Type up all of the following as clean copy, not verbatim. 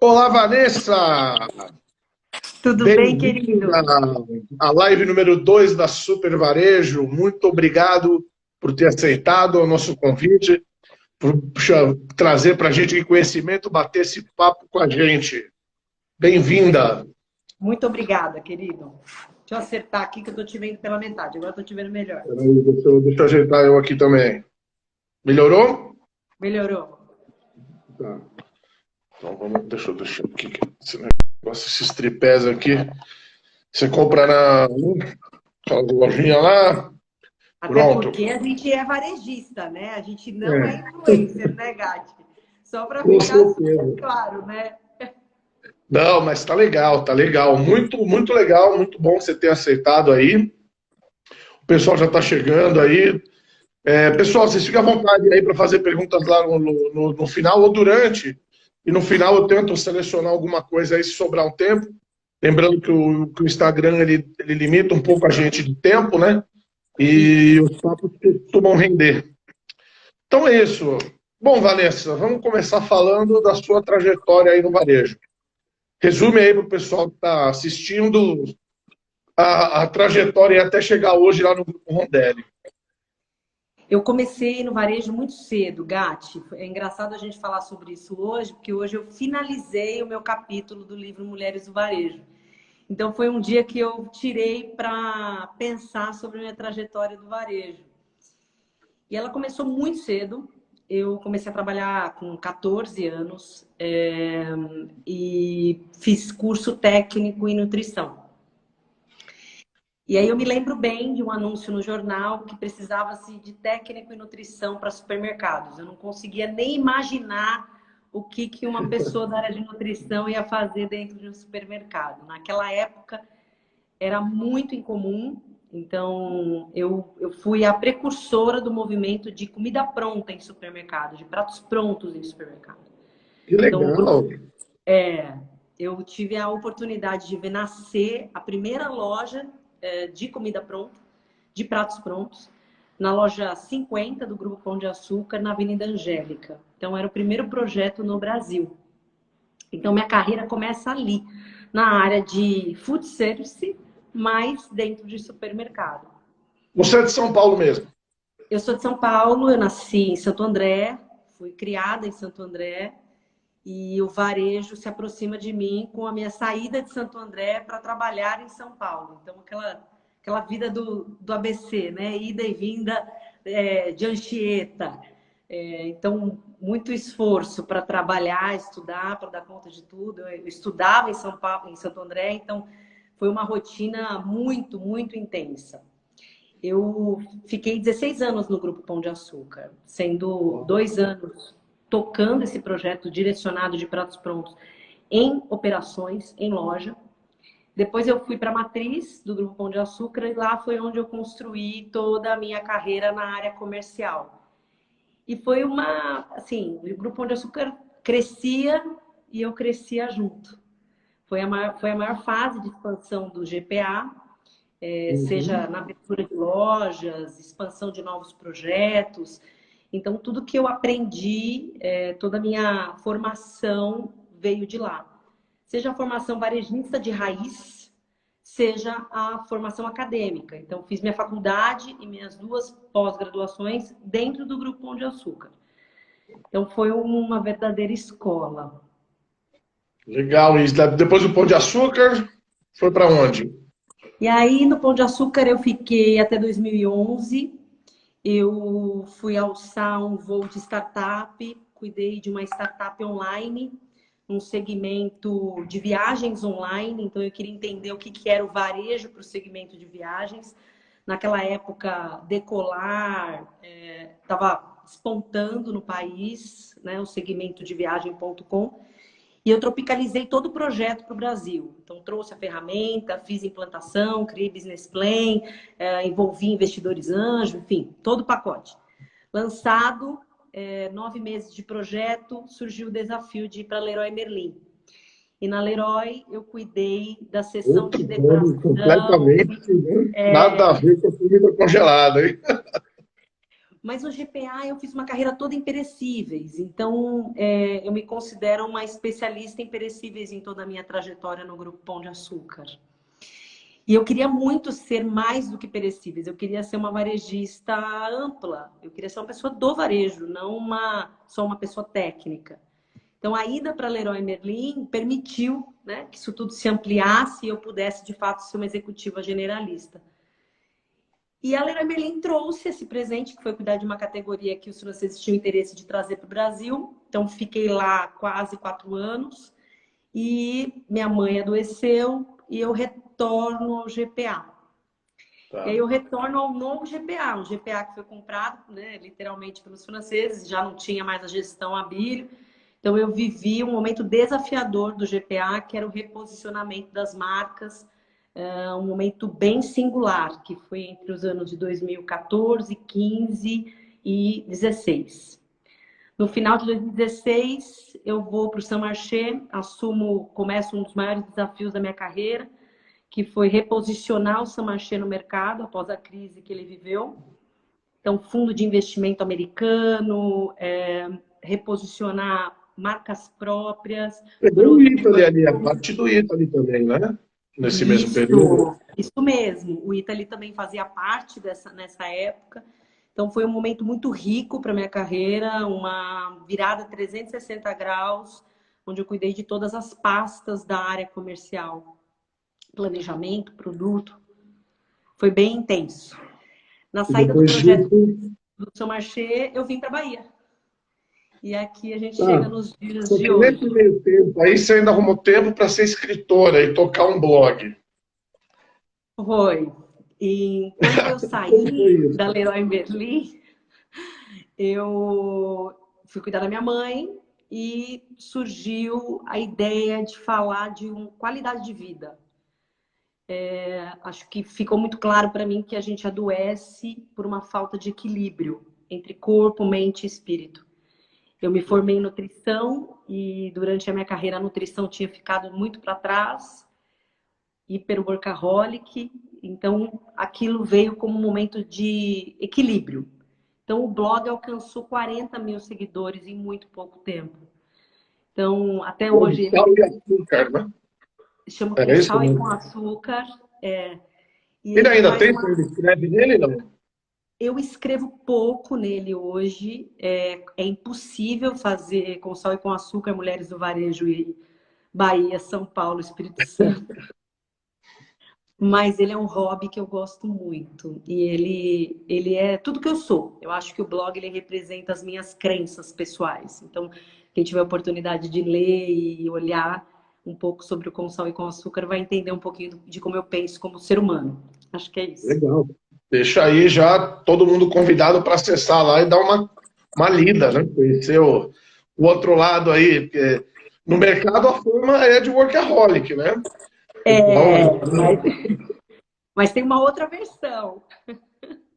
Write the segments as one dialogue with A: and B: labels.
A: Olá, Vanessa!
B: Tudo bem, querido?
A: A live número 2 da Super Varejo. Muito obrigado por ter aceitado o nosso convite, por trazer para a gente conhecimento, bater esse papo com a gente. Bem-vinda!
B: Muito obrigada, querido. Deixa eu acertar aqui que eu estou te vendo pela metade. Agora estou te vendo melhor.
A: Deixa eu ajeitar eu aqui também. Melhorou?
B: Melhorou.
A: Tá. Então vamos, deixa eu deixar aqui esse negócio, esses tripés aqui. Você compra na lojinha lá.
B: Até
A: Pronto.
B: porque a gente é varejista, né? A gente não é influencer, né, Gatti? Só para ficar super claro, né?
A: Não, mas tá legal, tá legal. Muito, muito legal, muito bom você ter aceitado aí. O pessoal já tá chegando aí. Pessoal, vocês ficam à vontade aí para fazer perguntas lá no final ou durante. E no final eu tento selecionar alguma coisa aí se sobrar um tempo. Lembrando que o Instagram ele limita um pouco a gente de tempo, né? E os papos costumam render. Então é isso. Bom, Vanessa, vamos começar falando da sua trajetória aí no varejo. Resume aí para o pessoal que está assistindo a trajetória até chegar hoje lá no Grupo Rondelli.
B: Eu comecei no varejo muito cedo, Gatti. É engraçado a gente falar sobre isso hoje, porque hoje eu finalizei o meu capítulo do livro Mulheres do Varejo. Então foi um dia que eu tirei para pensar sobre a minha trajetória do varejo. E ela começou muito cedo. Eu comecei a trabalhar com 14 anos e fiz curso técnico em nutrição. E aí eu me lembro bem de um anúncio no jornal que precisava-se de técnico em nutrição para supermercados. Eu não conseguia nem imaginar o que uma pessoa da área de nutrição ia fazer dentro de um supermercado. Naquela época era muito incomum. Então, eu fui a precursora do movimento de comida pronta em supermercado, de pratos prontos em supermercado.
A: Que legal!
B: Então, eu tive a oportunidade de ver nascer a primeira loja de comida pronta, de pratos prontos, na loja 50 do Grupo Pão de Açúcar, na Avenida Angélica. Então, era o primeiro projeto no Brasil. Então, minha carreira começa ali, na área de food service, mas dentro de supermercado.
A: Você é de São Paulo mesmo?
B: Eu sou de São Paulo, eu nasci em Santo André, fui criada em Santo André, e o varejo se aproxima de mim com a minha saída de Santo André para trabalhar em São Paulo. Então, aquela vida do ABC, né? Ida e vinda de Anchieta. Então, muito esforço para trabalhar, estudar, para dar conta de tudo. Eu estudava em São Paulo, em Santo André, então foi uma rotina muito, muito intensa. Eu fiquei 16 anos no Grupo Pão de Açúcar, sendo 2 anos tocando esse projeto direcionado de pratos prontos em operações, em loja. Depois eu fui para a matriz do Grupo Pão de Açúcar e lá foi onde eu construí toda a minha carreira na área comercial. E foi assim, o Grupo Pão de Açúcar crescia e eu crescia junto. Foi a maior fase de expansão do GPA, seja na abertura de lojas, expansão de novos projetos. Então, tudo que eu aprendi, toda a minha formação veio de lá. Seja a formação varejista de raiz, seja a formação acadêmica. Então, fiz minha faculdade e minhas 2 pós-graduações dentro do Grupo Pão de Açúcar. Então, foi uma verdadeira escola.
A: Legal. E depois do Pão de Açúcar, foi para onde?
B: E aí, no Pão de Açúcar, eu fiquei até 2011. Eu fui alçar um voo de startup, cuidei de uma startup online, um segmento de viagens online. Então, eu queria entender o que era o varejo para o segmento de viagens. Naquela época, Decolar estava despontando no país, né, o segmento de viagem.com. E eu tropicalizei todo o projeto para o Brasil. Então, trouxe a ferramenta, fiz implantação, criei business plan, envolvi investidores anjo, enfim, todo o pacote. Lançado, 9 meses de projeto, surgiu o desafio de ir para Leroy Merlin. E na Leroy, eu cuidei da seção de decoração.
A: Completamente, nada a ver com a comida congelada, hein?
B: Mas no GPA eu fiz uma carreira toda em perecíveis, então eu me considero uma especialista em perecíveis em toda a minha trajetória no Grupo Pão de Açúcar. E eu queria muito ser mais do que perecíveis, eu queria ser uma varejista ampla, eu queria ser uma pessoa do varejo, não só uma pessoa técnica. Então a ida para Leroy Merlin permitiu, né, que isso tudo se ampliasse e eu pudesse de fato ser uma executiva generalista. E a Leroy Merlin trouxe esse presente, que foi cuidar de uma categoria que os franceses tinham interesse de trazer para o Brasil. Então, fiquei lá quase 4 anos. E minha mãe adoeceu e eu retorno ao GPA.
A: Tá.
B: E aí eu retorno ao novo GPA, um GPA que foi comprado, né, literalmente pelos franceses, já não tinha mais a gestão Abílio. Então, eu vivi um momento desafiador do GPA, que era o reposicionamento das marcas, um momento bem singular, que foi entre os anos de 2014, 15 e 16. No final de 2016, eu vou para o Saint Marché, começo um dos maiores desafios da minha carreira, que foi reposicionar o Saint Marché no mercado após a crise que ele viveu. Então, fundo de investimento americano, reposicionar marcas próprias.
A: Pegou o Italy ali, a parte do Italy também, né? Nesse mesmo período.
B: Isso mesmo. O Italy também fazia parte nessa época. Então, foi um momento muito rico para a minha carreira, uma virada 360 graus, onde eu cuidei de todas as pastas da área comercial. Planejamento, produto. Foi bem intenso. Na saída do projeto do Saint Marché, eu vim para a Bahia. E aqui a gente chega nos dias de hoje.
A: Nesse meio tempo, aí você ainda arrumou tempo para ser escritora e tocar um blog.
B: Foi. E quando eu saí da Leroy Merlin, eu fui cuidar da minha mãe e surgiu a ideia de falar de qualidade de vida. Acho que ficou muito claro para mim que a gente adoece por uma falta de equilíbrio entre corpo, mente e espírito. Eu me formei em nutrição e durante a minha carreira a nutrição tinha ficado muito para trás, hiper-workaholic, então aquilo veio como um momento de equilíbrio. Então o blog alcançou 40 mil seguidores em muito pouco tempo. Então até hoje...
A: Sal e açúcar, né?
B: Chama Com Sal e Com Açúcar.
A: Ele ainda tem? Você escreve nele, não?
B: Eu escrevo pouco nele hoje. É impossível fazer Com Sal e Com Açúcar, Mulheres do Varejo e Bahia, São Paulo, Espírito Santo. Mas ele é um hobby que eu gosto muito. E ele é tudo que eu sou. Eu acho que o blog ele representa as minhas crenças pessoais. Então, quem tiver a oportunidade de ler e olhar um pouco sobre o Com Sal e Com Açúcar vai entender um pouquinho de como eu penso como ser humano. Acho que é isso.
A: Legal. Deixa aí já todo mundo convidado para acessar lá e dar uma lida, né? Conhecer o outro lado aí. Porque no mercado a forma é de workaholic, né?
B: Mas tem uma outra versão.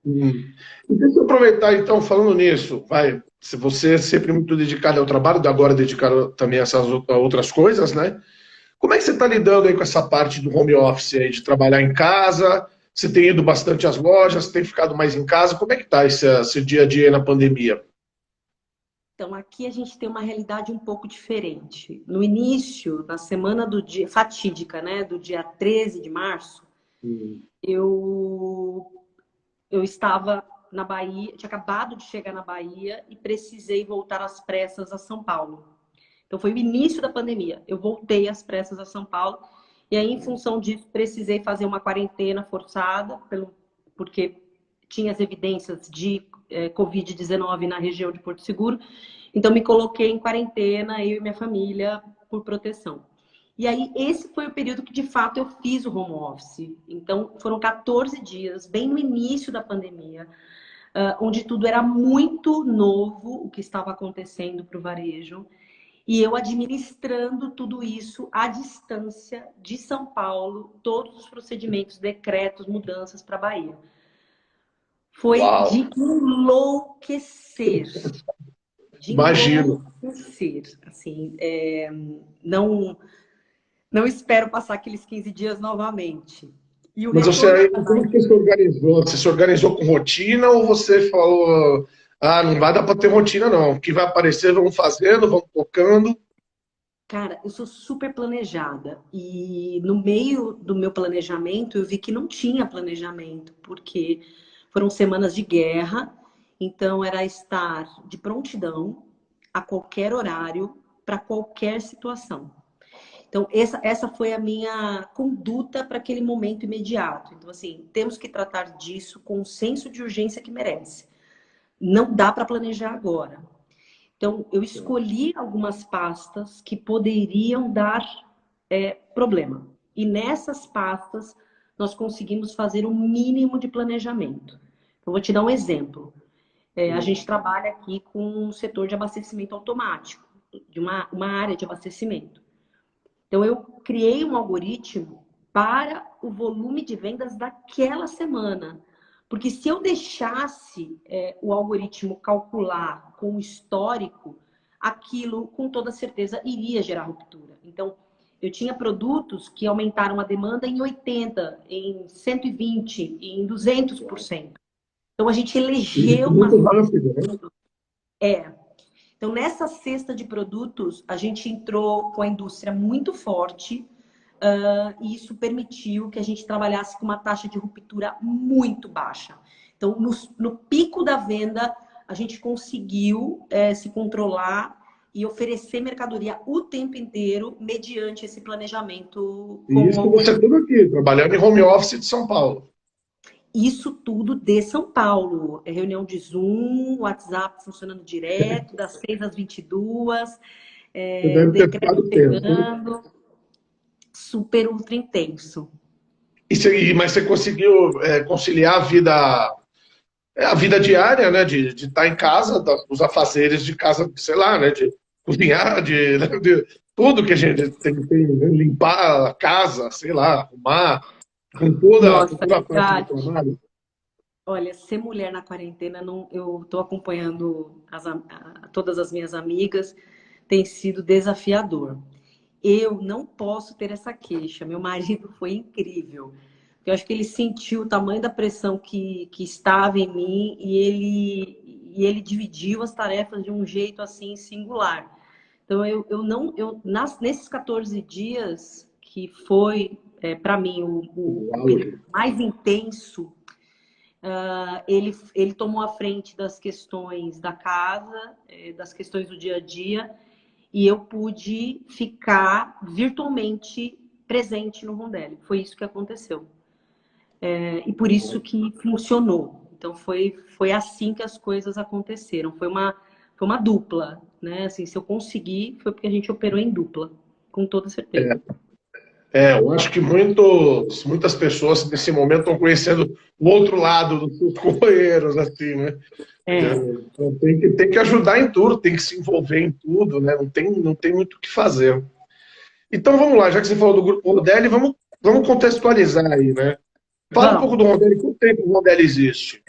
A: E deixa eu aproveitar, então, falando nisso, se você é sempre muito dedicado ao trabalho, agora dedicado também a essas outras coisas, né? Como é que você está lidando aí com essa parte do home office aí, de trabalhar em casa? Você tem ido bastante às lojas, tem ficado mais em casa? Como é que está esse dia a dia aí na pandemia?
B: Então, aqui a gente tem uma realidade um pouco diferente. No início, na semana do dia fatídica, né, do dia 13 de março, eu estava na Bahia, tinha acabado de chegar na Bahia e precisei voltar às pressas a São Paulo. Então, foi o início da pandemia. Eu voltei às pressas a São Paulo e aí, em função disso, precisei fazer uma quarentena forçada, porque tinha as evidências de Covid-19 na região de Porto Seguro. Então, me coloquei em quarentena, eu e minha família, por proteção. E aí, esse foi o período que, de fato, eu fiz o home office. Então, foram 14 dias, bem no início da pandemia, onde tudo era muito novo, o que estava acontecendo para o varejo. E eu administrando tudo isso à distância de São Paulo, todos os procedimentos, decretos, mudanças para a Bahia. Foi de enlouquecer.
A: Imagino.
B: Enlouquecer. Assim, não espero passar aqueles 15 dias novamente.
A: Mas como que você se organizou? Você se organizou com rotina ou você falou, Ah, não vai dar para ter rotina, não. O que vai aparecer, vamos fazendo, vamos tocando.
B: Cara, eu sou super planejada e no meio do meu planejamento eu vi que não tinha planejamento, porque foram semanas de guerra, então era estar de prontidão a qualquer horário, para qualquer situação. Então, essa foi a minha conduta para aquele momento imediato. Então, assim, temos que tratar disso com o senso de urgência que merece. Não dá para planejar agora. Então, eu escolhi algumas pastas que poderiam dar problema. E nessas pastas, nós conseguimos fazer um mínimo de planejamento. Eu vou te dar um exemplo. A gente trabalha aqui com um setor de abastecimento automático, de uma área de abastecimento. Então, eu criei um algoritmo para o volume de vendas daquela semana. Porque se eu deixasse o algoritmo calcular com o histórico, aquilo, com toda certeza, iria gerar ruptura. Então, eu tinha produtos que aumentaram a demanda em 80%, em 120%, em 200%. Então, a gente
A: Isso
B: elegeu uma...
A: muito rápido, né?
B: É, então, nessa cesta de produtos, a gente entrou com a indústria muito forte, e isso permitiu que a gente trabalhasse com uma taxa de ruptura muito baixa. Então, no pico da venda, a gente conseguiu se controlar e oferecer mercadoria o tempo inteiro mediante esse planejamento
A: E
B: com o
A: isso você
B: algoritmo.
A: tudo aqui, trabalhando em home office de São Paulo.
B: Isso tudo de São Paulo. Reunião de Zoom, WhatsApp funcionando direto, das 6 às 22,
A: Você deve ter
B: decreto
A: ficado tenso, hein?
B: chegando, super ultra intenso.
A: Mas você conseguiu conciliar a vida diária, né? De estar em casa, os afazeres de casa, sei lá, né? De cozinhar, de tudo que a gente tem, né? Limpar a casa, sei lá, arrumar, com
B: Nossa,
A: toda a parte do
B: Gatti,
A: trabalho.
B: olha, ser mulher na quarentena, não, eu estou acompanhando todas as minhas amigas, tem sido desafiador. Eu não posso ter essa queixa. Meu marido foi incrível. Eu acho que ele sentiu o tamanho da pressão que estava em mim e ele dividiu as tarefas de um jeito assim singular. Então, nesses 14 dias, que foi, para mim,
A: O
B: o
A: auge.
B: período mais intenso, ele tomou a frente das questões da casa, das questões do dia a dia, e eu pude ficar virtualmente presente no Rondelli. Foi isso que aconteceu. E por isso que funcionou. Então, foi assim que as coisas aconteceram. Foi uma dupla, né? Assim, se eu consegui, foi porque a gente operou em dupla, com toda certeza.
A: Eu acho que muitas pessoas nesse momento estão conhecendo o outro lado dos seus companheiros, assim, né?
B: É.
A: Então, tem que ajudar em tudo, tem que se envolver em tudo, né? Não tem muito o que fazer. Então vamos lá, já que você falou do grupo Rodelli, vamos contextualizar aí, né? Fala um pouco
B: Vamos.
A: do Rodelli, quanto tempo o Rodelli existe?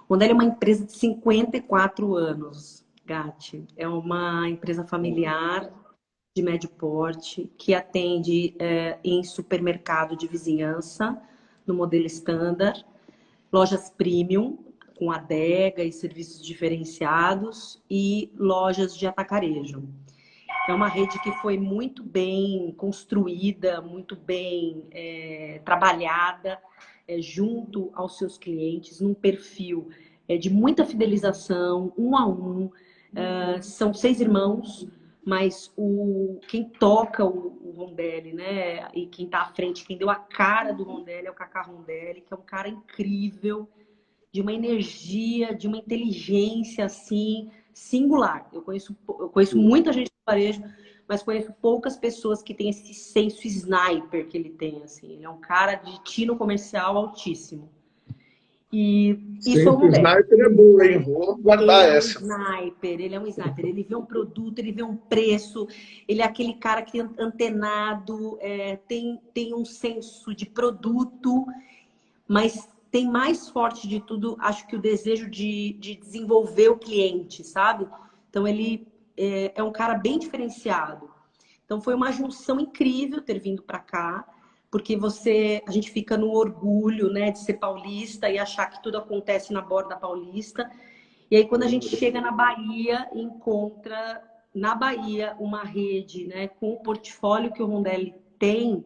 B: O Rondelli é uma empresa de 54 anos, Gatti. É uma empresa familiar de médio porte que atende em supermercado de vizinhança, no modelo standard, lojas premium, com adega e serviços diferenciados, e lojas de atacarejo. É uma rede que foi muito bem construída, muito bem trabalhada, junto aos seus clientes, num perfil de muita fidelização, um a um. São 6 irmãos, mas quem toca o Rondelli, né? E quem está à frente, quem deu a cara do Rondelli é o Cacá Rondelli, que é um cara incrível, de uma energia, de uma inteligência assim singular. Eu conheço muita gente do varejo, mas conheço poucas pessoas que têm esse senso sniper que ele tem. Assim. Ele é um cara de tino comercial altíssimo. E isso é o
A: Sempre
B: Rondelli.
A: sniper é boa, hein? Vou
B: Ele
A: guardar
B: é um
A: essa.
B: sniper, ele é um sniper. Ele vê um produto, ele vê um preço, ele é aquele cara que é antenado, tem um senso de produto, mas tem mais forte de tudo, acho que o desejo de desenvolver o cliente, sabe? Então, ele é um cara bem diferenciado. Então, foi uma junção incrível ter vindo para cá, porque a gente fica no orgulho, né, de ser paulista e achar que tudo acontece na borda paulista. E aí, quando a gente chega na Bahia, encontra na Bahia uma rede, né, com o portfólio que o Rondelli tem,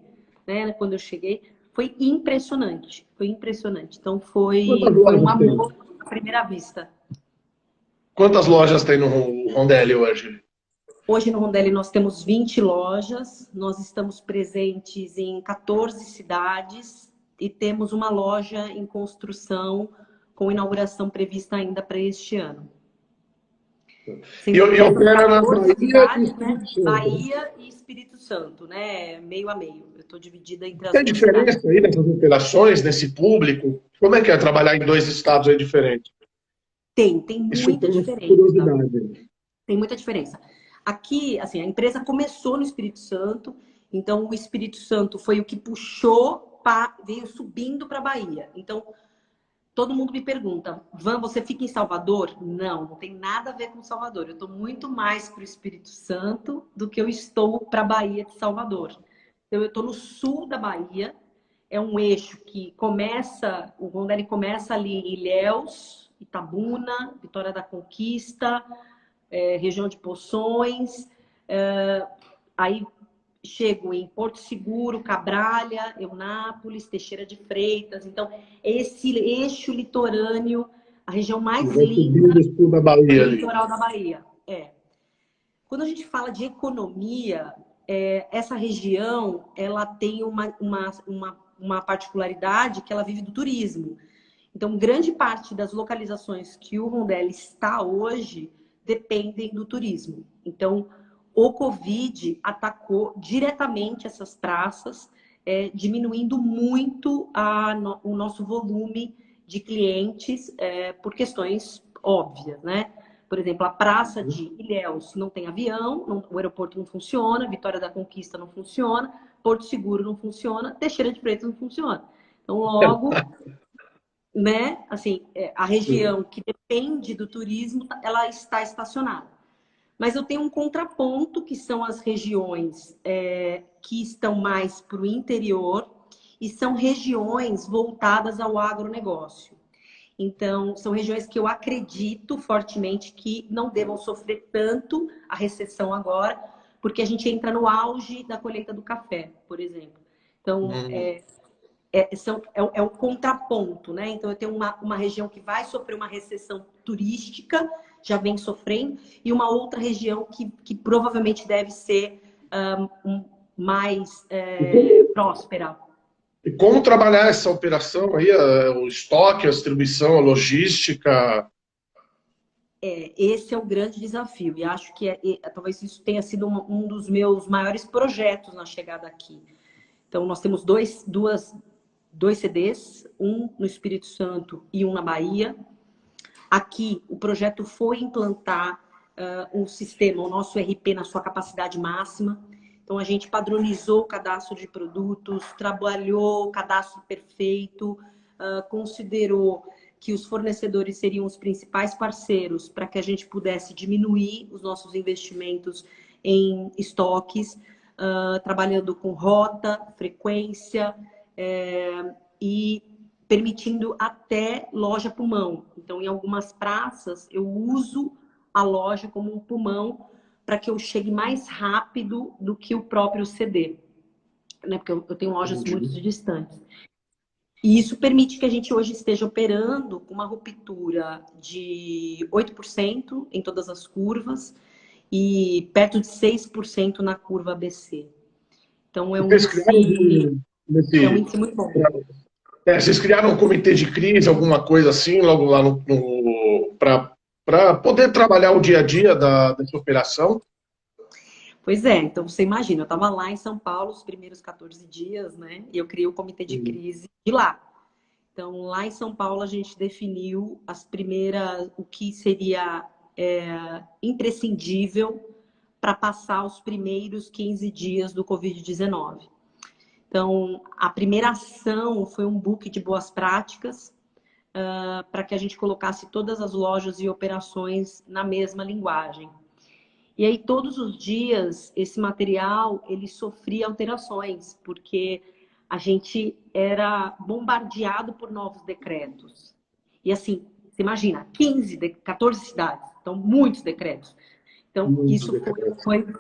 B: né, quando eu cheguei, foi impressionante. Foi impressionante. Então,
A: Quantas
B: foi um
A: lojas tem?
B: amor à primeira vista.
A: Quantas lojas tem no Rondelli hoje?
B: Hoje no Rondelli nós temos 20 lojas, nós estamos presentes em 14 cidades e temos uma loja em construção com inauguração prevista ainda para este ano. Sendo que
A: E
B: essas
A: opera na
B: 14
A: Bahia e
B: cidades, né?
A: Espírito Santo, né?
B: Bahia e Espírito Santo, né? Meio a meio. Eu estou dividida entre as
A: Tem
B: duas cidades.
A: diferença aí nessas operações, nesse público? Como é que é trabalhar em dois estados aí diferentes?
B: Tem
A: Isso
B: muita
A: tem uma
B: diferença.
A: curiosidade.
B: Tem muita diferença. Aqui, assim, a empresa começou no Espírito Santo, então o Espírito Santo foi o que puxou, veio subindo para a Bahia. Então, todo mundo me pergunta, Van, você fica em Salvador? Não, não tem nada a ver com Salvador. Eu estou muito mais para o Espírito Santo do que eu estou para a Bahia de Salvador. Então, eu estou no sul da Bahia, é um eixo que começa, o Rondelli começa ali em Ilhéus, Itabuna, Vitória da Conquista, região de Poções, aí chego em Porto Seguro, Cabralha, Eunápolis, Teixeira de Freitas. Então, esse eixo litorâneo, a região
A: E
B: mais
A: vai
B: linda
A: subindo o sul da
B: do
A: Bahia ali.
B: litoral da Bahia. Quando a gente fala de economia, essa região ela tem uma particularidade que ela vive do turismo. Então, grande parte das localizações que o Rondelli está hoje dependem do turismo. Então, o Covid atacou diretamente essas praças, diminuindo muito o nosso volume de clientes por questões óbvias, né? Por exemplo, a praça de Ilhéus não tem avião, o aeroporto não funciona, Vitória da Conquista não funciona, Porto Seguro não funciona, Teixeira de Freitas não funciona. Então, logo, né, assim, a região que depende do turismo, ela está estacionada. Mas eu tenho um contraponto, que são as regiões que estão mais para o interior e são regiões voltadas ao agronegócio. Então, são regiões que eu acredito fortemente que não devam sofrer tanto a recessão agora, porque a gente entra no auge da colheita do café, por exemplo. Então, é o contraponto, né? Então, eu tenho uma região que vai sofrer uma recessão turística, já vem sofrendo, e uma outra região que provavelmente deve ser mais próspera.
A: E como trabalhar essa operação aí, o estoque, a distribuição, a logística?
B: Esse é o grande desafio, e acho que talvez isso tenha sido um dos meus maiores projetos na chegada aqui. Então, nós temos dois CDs, um no Espírito Santo e um na Bahia. Aqui, o projeto foi implantar um sistema, o nosso RP, na sua capacidade máxima. Então, a gente padronizou o cadastro de produtos, trabalhou o cadastro perfeito, considerou que os fornecedores seriam os principais parceiros para que a gente pudesse diminuir os nossos investimentos em estoques, trabalhando com rota, frequência e permitindo até loja pulmão. Então, em algumas praças, eu uso a loja como um pulmão para que eu chegue mais rápido do que o próprio CD, né? Porque eu tenho lojas muito distantes. E isso permite que a gente hoje esteja operando com uma ruptura de 8% em todas as curvas e perto de 6% na curva ABC. Então, é um índice muito bom.
A: Vocês criaram um comitê de crise, alguma coisa assim, logo lá para poder trabalhar o dia a dia dessa operação?
B: Pois é, então você imagina, eu estava lá em São Paulo os primeiros 14 dias, né? E eu criei o comitê de crise de lá. Então, lá em São Paulo, a gente definiu o que seria imprescindível para passar os primeiros 15 dias do Covid-19. Então, a primeira ação foi um book de boas práticas para que a gente colocasse todas as lojas e operações na mesma linguagem. E aí, todos os dias, esse material, ele sofria alterações, porque a gente era bombardeado por novos decretos. E assim, Você imagina, 14 cidades, então muitos decretos. Então, isso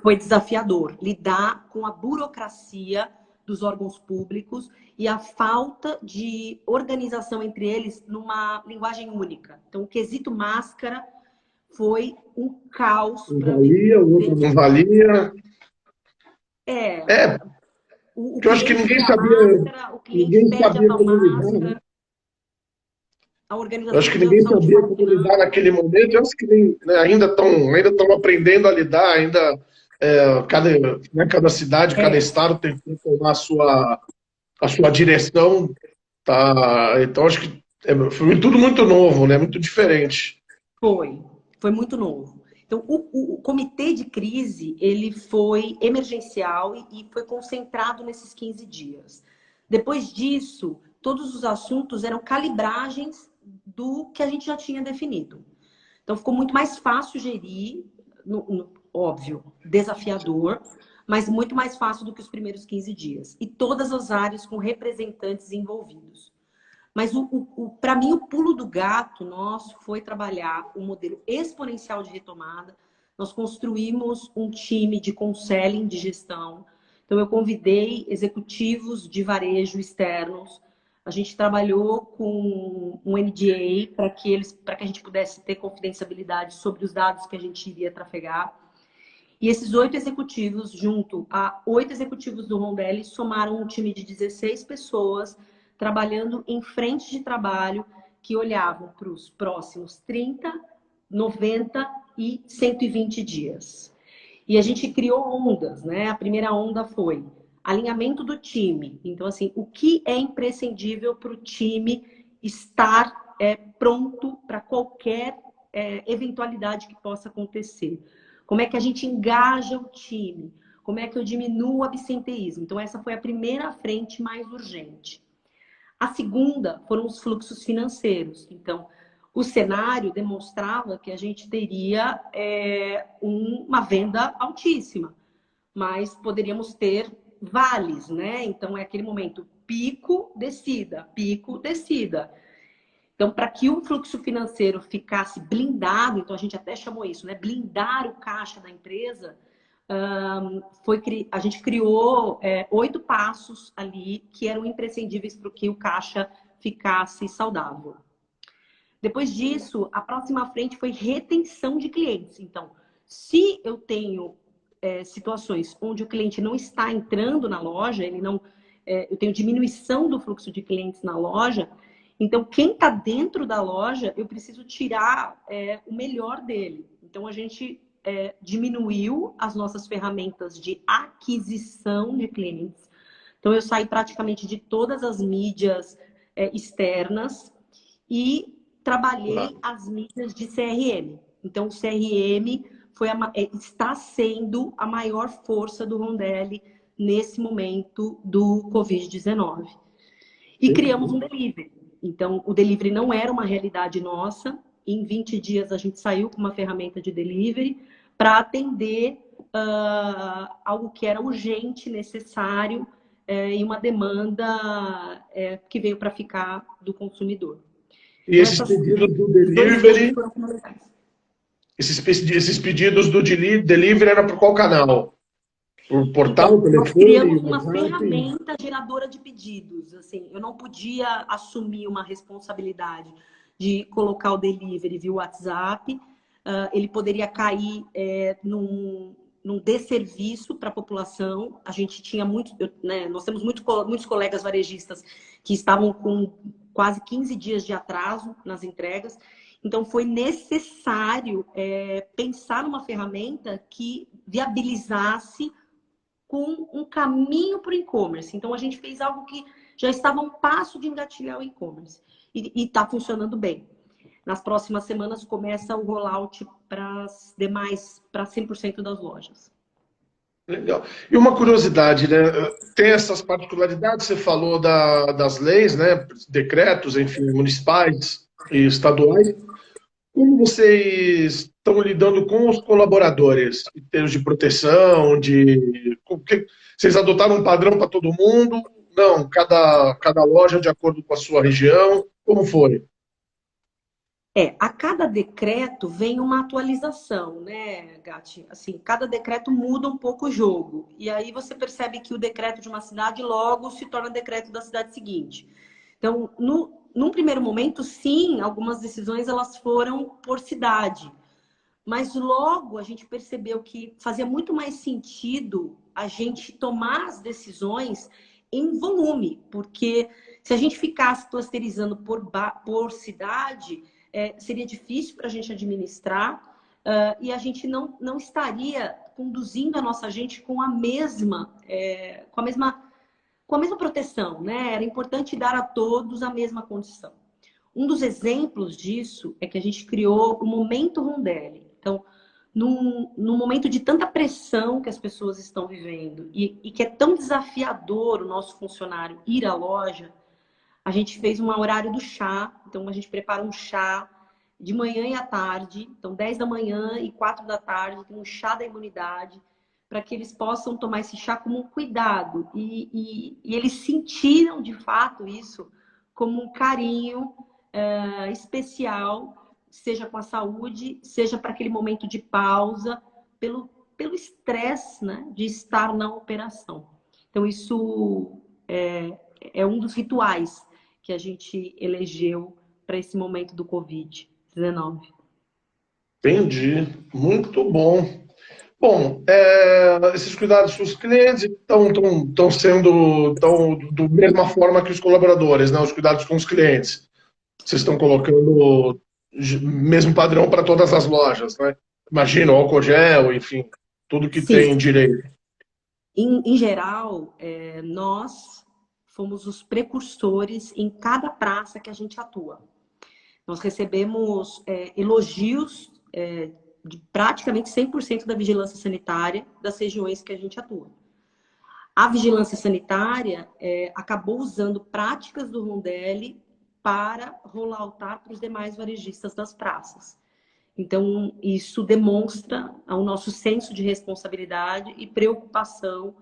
B: foi desafiador, lidar com a burocracia dos órgãos públicos e a falta de organização entre eles numa linguagem única. Então, o quesito máscara foi um caos.
A: Um valia, o outro não valia.
B: O
A: eu acho que ninguém sabia,
B: máscara, o cliente pede a
A: como
B: máscara.
A: lidar, né?
B: A organização
A: Eu acho que ninguém sabia como lidar naquele momento. Eu acho que ainda estão aprendendo a lidar, ainda cada cidade, cada estado tem que tomar a sua direção. Tá? Então, acho que foi tudo muito novo, né? Muito diferente.
B: Foi muito novo. Então, o comitê de crise, ele foi emergencial e foi concentrado nesses 15 dias. Depois disso, todos os assuntos eram calibragens do que a gente já tinha definido. Então, ficou muito mais fácil gerir, óbvio, desafiador, mas muito mais fácil do que os primeiros 15 dias. E todas as áreas com representantes envolvidos. Mas, para mim, o pulo do gato nosso foi trabalhar o modelo exponencial de retomada. Nós construímos um time de conselho de gestão. Então, eu convidei executivos de varejo externos. A gente trabalhou com um NDA para que a gente pudesse ter confidencialidade sobre os dados que a gente iria trafegar. E esses 8 executivos, junto a 8 executivos do Rondelli, somaram um time de 16 pessoas trabalhando em frente de trabalho que olhavam para os próximos 30, 90 e 120 dias. E a gente criou ondas, né? A primeira onda foi alinhamento do time. Então, assim, o que é imprescindível para o time estar pronto para qualquer eventualidade que possa acontecer? Como é que a gente engaja o time? Como é que eu diminuo o absenteísmo? Então, essa foi a primeira frente mais urgente. A segunda foram os fluxos financeiros. Então, o cenário demonstrava que a gente teria uma venda altíssima, mas poderíamos ter vales, né? Então, é aquele momento pico, descida, pico, descida. Então, para que o fluxo financeiro ficasse blindado, então a gente até chamou isso, né? Blindar o caixa da empresa, a gente criou 8 passos ali que eram imprescindíveis para que o caixa ficasse saudável. Depois disso, a próxima frente foi retenção de clientes. Então, se eu tenho situações onde o cliente não está entrando na loja, eu tenho diminuição do fluxo de clientes na loja, então quem está dentro da loja, eu preciso tirar o melhor dele. Então, a gente diminuiu as nossas ferramentas de aquisição de clientes. Então, eu saí praticamente de todas as mídias externas e trabalhei as mídias de CRM. Então, o CRM está sendo a maior força do Rondelli nesse momento do Covid-19. E criamos um delivery. Então, o delivery não era uma realidade nossa. Em 20 dias, a gente saiu com uma ferramenta de delivery para atender algo que era urgente, necessário e uma demanda que veio para ficar do consumidor.
A: E esses pedidos do delivery, esses pedidos do delivery eram por qual canal? Por portal,
B: então,
A: telefone?
B: Nós criamos uma ferramenta geradora de pedidos. Assim, eu não podia assumir uma responsabilidade de colocar o delivery via WhatsApp. Ele poderia cair num desserviço para a população. A gente tinha nós temos muitos colegas varejistas que estavam com quase 15 dias de atraso nas entregas. Então, foi necessário pensar numa ferramenta que viabilizasse com um caminho para o e-commerce. Então, a gente fez algo que já estava a um passo de engatilhar o e-commerce. E está funcionando bem. Nas próximas semanas, começa o rollout para as demais, para 100% das lojas.
A: Legal. E uma curiosidade, né? Tem essas particularidades, você falou das leis, né? Decretos, enfim, municipais e estaduais. Como vocês estão lidando com os colaboradores em termos de proteção, vocês adotaram um padrão para todo mundo? Não, cada loja de acordo com a sua região? Como foi?
B: A cada decreto vem uma atualização, né, Gati? Assim, cada decreto muda um pouco o jogo. E aí você percebe que o decreto de uma cidade logo se torna decreto da cidade seguinte. Então, num primeiro momento, sim, algumas decisões elas foram por cidade. Mas logo a gente percebeu que fazia muito mais sentido a gente tomar as decisões em volume, porque se a gente ficasse clusterizando por cidade, seria difícil para a gente administrar, e a gente não estaria conduzindo a nossa gente com a mesma proteção, né? Era importante dar a todos a mesma condição. Um dos exemplos disso é que a gente criou o Momento Rondelli. Então, num momento de tanta pressão que as pessoas estão vivendo e que é tão desafiador o nosso funcionário ir à loja, a gente fez um horário do chá. Então, a gente prepara um chá de manhã e à tarde. Então, 10 da manhã e 4 da tarde, tem um chá da imunidade, para que eles possam tomar esse chá como um cuidado. E eles sentiram, de fato, isso como um carinho especial, seja com a saúde, seja para aquele momento de pausa, pelo estresse, né, de estar na operação. Então, isso é um dos rituais que a gente elegeu para esse momento do Covid-19.
A: Entendi. Muito bom. Bom, esses cuidados com os clientes estão sendo da mesma forma que os colaboradores, né? Os cuidados com os clientes. Vocês estão colocando mesmo padrão para todas as lojas, né? Imagina, álcool gel, enfim, tudo que
B: Sim,
A: tem direito.
B: em geral, nós fomos os precursores em cada praça que a gente atua. Nós recebemos elogios de praticamente 100% da vigilância sanitária das regiões que a gente atua. A vigilância sanitária acabou usando práticas do Rondelli para rolloutar para os demais varejistas das praças. Então, isso demonstra o nosso senso de responsabilidade e preocupação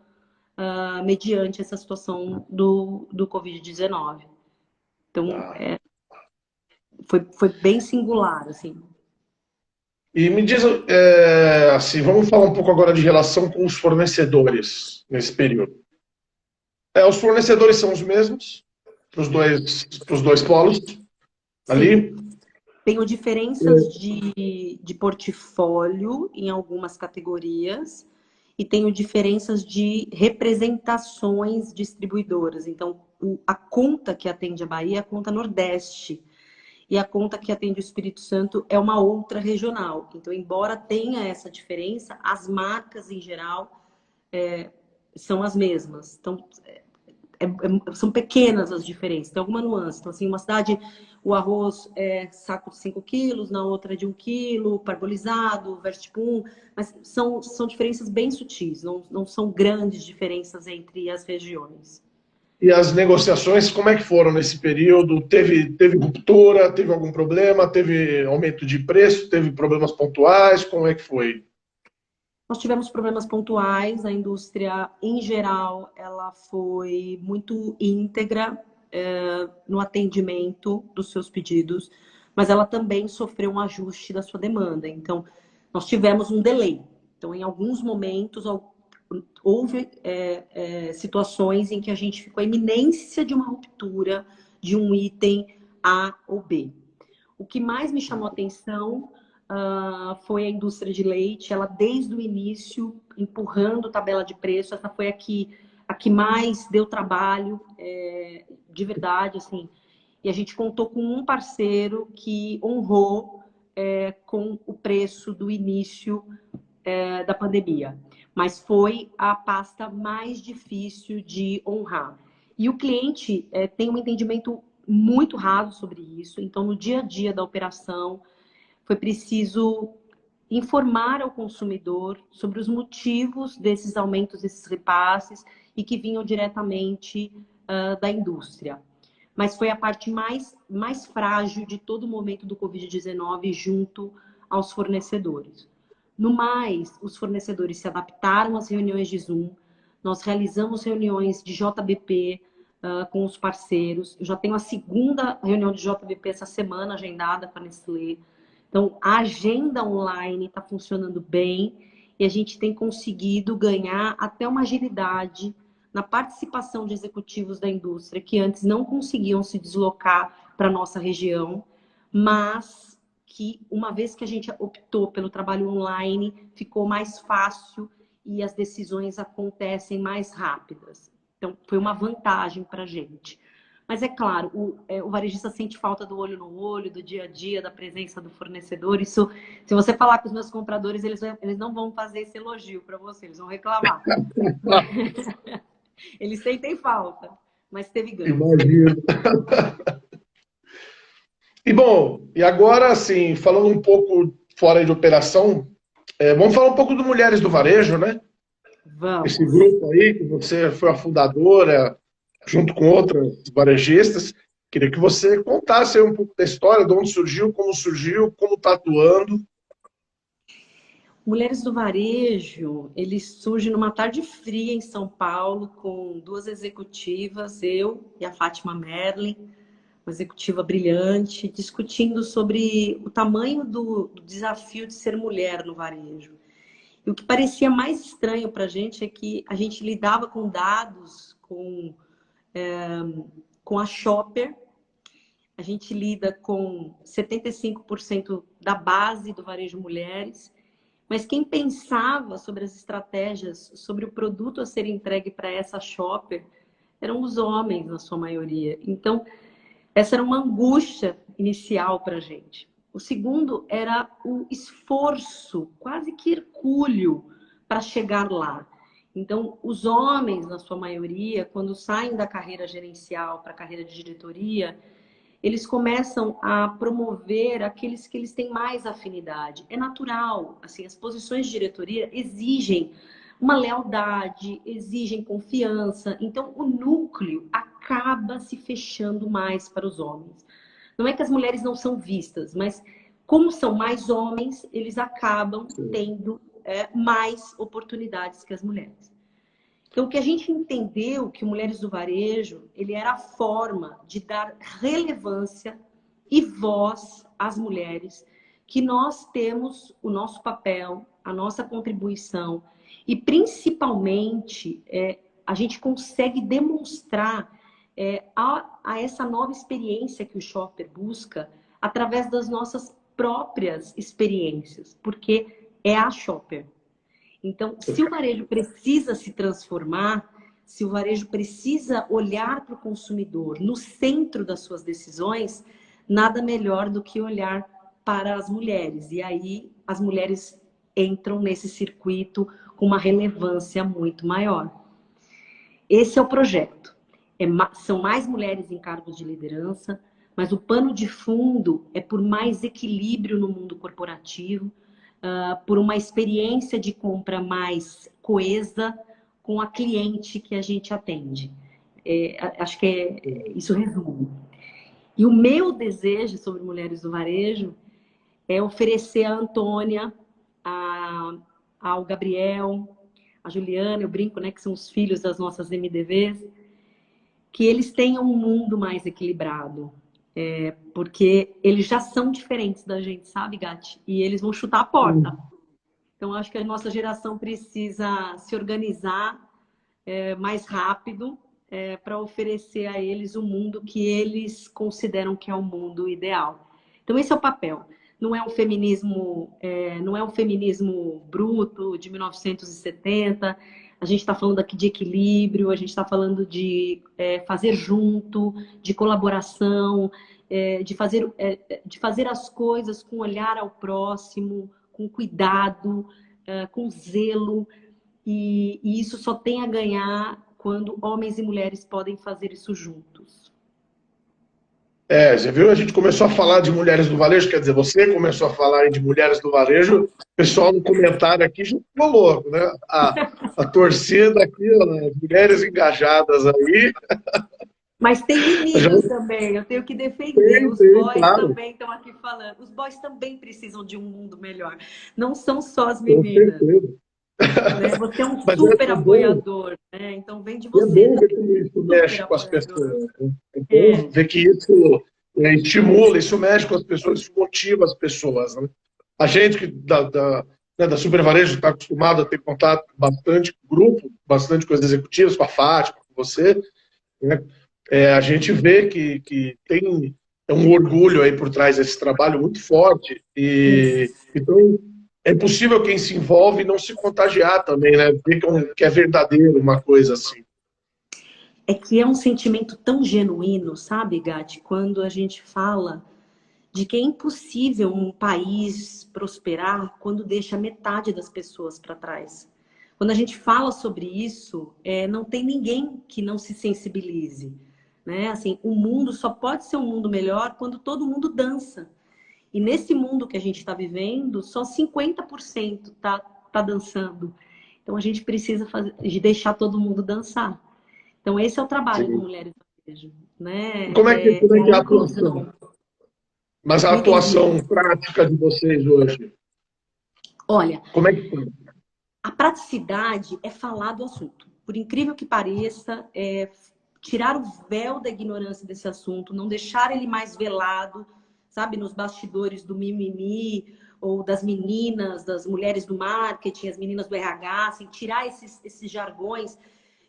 B: mediante essa situação do Covid-19. Então, foi bem singular, assim.
A: E me diz, assim, vamos falar um pouco agora de relação com os fornecedores nesse período. Os fornecedores são os mesmos para os dois polos ali?
B: Sim. Tenho diferenças de portfólio em algumas categorias e tenho diferenças de representações distribuidoras. Então, a conta que atende a Bahia é a conta Nordeste e a conta que atende o Espírito Santo é uma outra regional. Então, embora tenha essa diferença, as marcas em geral são as mesmas. Então, são pequenas as diferenças, tem alguma nuance. Então, assim, uma cidade, o arroz é saco de 5 quilos, na outra é de 1 quilo, parbolizado, vertipum, mas são diferenças bem sutis, não são grandes diferenças entre as regiões.
A: E as negociações, como é que foram nesse período? Teve ruptura? Teve algum problema? Teve aumento de preço? Teve problemas pontuais? Como é que foi?
B: Nós tivemos problemas pontuais, a indústria, em geral, ela foi muito íntegra no atendimento dos seus pedidos, mas ela também sofreu um ajuste da sua demanda. Então, nós tivemos um delay. Então, em alguns momentos, houve situações em que a gente ficou à iminência de uma ruptura de um item A ou B. O que mais me chamou a atenção foi a indústria de leite, ela desde o início empurrando tabela de preço. Essa foi a que mais deu trabalho, de verdade, assim. E a gente contou com um parceiro que honrou com o preço do início da pandemia. Mas foi a pasta mais difícil de honrar. E o cliente tem um entendimento muito raso sobre isso. Então, no dia a dia da operação, foi preciso informar ao consumidor sobre os motivos desses aumentos, desses repasses, e que vinham diretamente da indústria. Mas foi a parte mais frágil de todo o momento do Covid-19 junto aos fornecedores. No mais, os fornecedores se adaptaram às reuniões de Zoom, nós realizamos reuniões de JBP, com os parceiros. Eu já tenho a segunda reunião de JBP essa semana agendada com a Nestlé. Então, a agenda online está funcionando bem e a gente tem conseguido ganhar até uma agilidade na participação de executivos da indústria que antes não conseguiam se deslocar para a nossa região, mas que, uma vez que a gente optou pelo trabalho online, ficou mais fácil e as decisões acontecem mais rápidas. Então, foi uma vantagem para a gente. Mas é claro, o varejista sente falta do olho no olho, do dia a dia, da presença do fornecedor. Isso, se você falar com os meus compradores, eles não vão fazer esse elogio para você, eles vão reclamar. Eles sentem falta, mas teve ganho.
A: Imagino. E bom, e agora, assim, falando um pouco fora de operação, vamos falar um pouco do Mulheres do Varejo, né?
B: Vamos.
A: Esse grupo aí, que você foi a fundadora, junto com outras varejistas. Queria que você contasse aí um pouco da história, de onde surgiu, como está atuando.
B: Mulheres do Varejo, ele surge numa tarde fria em São Paulo, com duas executivas, eu e a Fátima Merlin, uma executiva brilhante, discutindo sobre o tamanho do desafio de ser mulher no varejo. E o que parecia mais estranho para a gente é que a gente lidava com dados, com a Shopper, a gente lida com 75% da base do varejo mulheres, mas quem pensava sobre as estratégias, sobre o produto a ser entregue para essa Shopper, eram os homens, na sua maioria. Então, essa era uma angústia inicial para a gente. O segundo era o esforço, quase que hercúleo, para chegar lá. Então, os homens, na sua maioria, quando saem da carreira gerencial para a carreira de diretoria, eles começam a promover aqueles que eles têm mais afinidade. É natural, assim, as posições de diretoria exigem uma lealdade, exigem confiança. Então, o núcleo acaba se fechando mais para os homens. Não é que as mulheres não são vistas, mas como são mais homens, eles acabam tendo mais oportunidades que as mulheres. Então, o que a gente entendeu que o Mulheres do Varejo, ele era a forma de dar relevância e voz às mulheres, que nós temos o nosso papel, a nossa contribuição e, principalmente, a gente consegue demonstrar a essa nova experiência que o Shopper busca através das nossas próprias experiências, porque é a Shopper. Então, se o varejo precisa se transformar, se o varejo precisa olhar para o consumidor no centro das suas decisões, nada melhor do que olhar para as mulheres. E aí as mulheres entram nesse circuito com uma relevância muito maior. Esse é o projeto. São mais mulheres em cargos de liderança, mas o pano de fundo é por mais equilíbrio no mundo corporativo, por uma experiência de compra mais coesa com a cliente que a gente atende. Acho que isso resume. E o meu desejo sobre Mulheres do Varejo é oferecer a Antônia, ao Gabriel, a Juliana, eu brinco, né, que são os filhos das nossas MDVs, que eles tenham um mundo mais equilibrado. Porque eles já são diferentes da gente, sabe, Gatti? E eles vão chutar a porta. Então, acho que a nossa geração precisa se organizar mais rápido para oferecer a eles o mundo que eles consideram que é o mundo ideal. Então, esse é o papel. Não é um feminismo, bruto de 1970. A gente está falando aqui de equilíbrio, a gente está falando de fazer junto, de colaboração, de fazer as coisas com olhar ao próximo, com cuidado, com zelo. E isso só tem a ganhar quando homens e mulheres podem fazer isso juntos.
A: Você viu? A gente começou a falar de Mulheres do Varejo, quer dizer, você começou a falar de Mulheres do Varejo, o pessoal no comentário aqui já ficou louco, né? A torcida aqui, né? Mulheres engajadas aí.
B: Mas tem meninos também, eu tenho que defender. Os boys claro. Também estão aqui falando. Os boys também precisam de um mundo melhor. Não são só as meninas. né? Você é um
A: Mas
B: super
A: é bom,
B: apoiador, né? Então vem de
A: é
B: você
A: bom ver
B: também,
A: como isso
B: super
A: mexe com as
B: apoiador.
A: pessoas, né? É
B: É,
A: bom ver que isso estimula, isso mexe com as pessoas, isso motiva as pessoas, né? A gente que né, da Super Varejo está acostumado a ter contato bastante com o grupo, bastante com as executivas, com a Fátima, com você, né? A gente vê que tem um orgulho aí por trás desse trabalho muito forte e
B: isso.
A: então é possível quem se envolve não se contagiar também, né? Ver que é verdadeiro uma coisa assim.
B: É que é um sentimento tão genuíno, sabe, Gati? Quando a gente fala de que é impossível um país prosperar quando deixa metade das pessoas para trás. Quando a gente fala sobre isso, não tem ninguém que não se sensibilize, né? Assim, o mundo só pode ser um mundo melhor quando todo mundo dança. E nesse mundo que a gente está vivendo, só 50% tá dançando. Então a gente precisa de deixar todo mundo dançar. Então esse é o trabalho do
A: Sim.
B: Mulheres do Varejo, né?
A: Como é
B: É
A: que
B: a
A: é a atuação?
B: inclusão.
A: Mas a
B: Não entendi.
A: atuação prática de vocês hoje,
B: Olha,
A: como é que foi?
B: a praticidade é falar do assunto. Por incrível que pareça, tirar o véu da ignorância desse assunto, não deixar ele mais velado, sabe, nos bastidores do mimimi, ou das meninas, das mulheres do marketing, as meninas do RH, assim, tirar esses jargões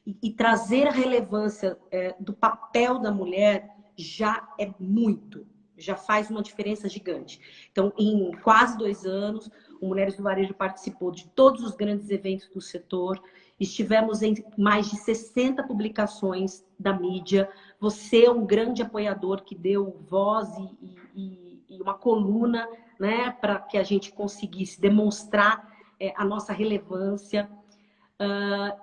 B: e trazer a relevância do papel da mulher já é muito, já faz uma diferença gigante. Então, em quase 2 anos, o Mulheres do Varejo participou de todos os grandes eventos do setor, estivemos em mais de 60 publicações da mídia. Você é um grande apoiador que deu voz e uma coluna, né, para que a gente conseguisse demonstrar a nossa relevância.